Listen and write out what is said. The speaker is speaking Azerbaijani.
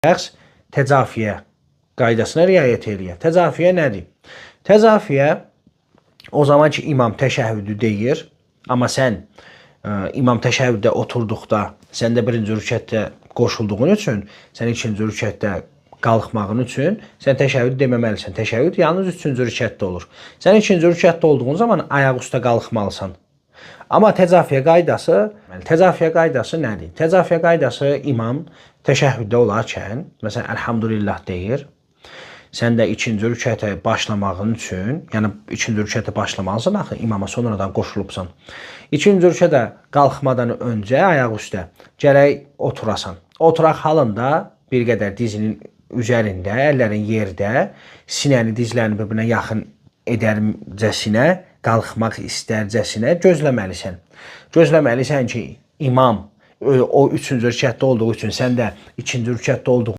şəxs təcafiyə qaydasına riayət eləyir. Təcafiyə nədir? Təcafiyə o zaman ki, imam təşəhhüdü deyir, amma sən imam təşəhhüddə oturduqda, sən də birinci rükətdə qoşulduğun üçün, sən ikinci rükətdə qalxmağın üçün sən təşəhhüd deməməlisən. Təşəhhüd yalnız üçüncü rükətdə olur. Sən ikinci rükətdə olduğun zaman ayaq üstə qalxmalısan. Amma təcafiyə qaydası nədir? Təcafiyə qaydası imam təşəhhüddə olarkən, məsələn, əlhamdülillah deyir, sən də ikinci rükətə başlamağın üçün, yəni ikinci rükətə başlamalısan, axı imama sonradan qoşulubsan. İkinci rükətə qalxmadan öncə ayaq üstə gərək oturasan. Oturaq halında bir qədər dizinin üzərində, əllərin yerdə, sinəni, dizlərini bir-birinə yaxın edərcəsinə, qalxmaq istərcəsinə gözləməlisən. Gözləməlisən ki, imam o üçüncü rükətdə olduğu üçün sən də ikinci rükətdə olduğun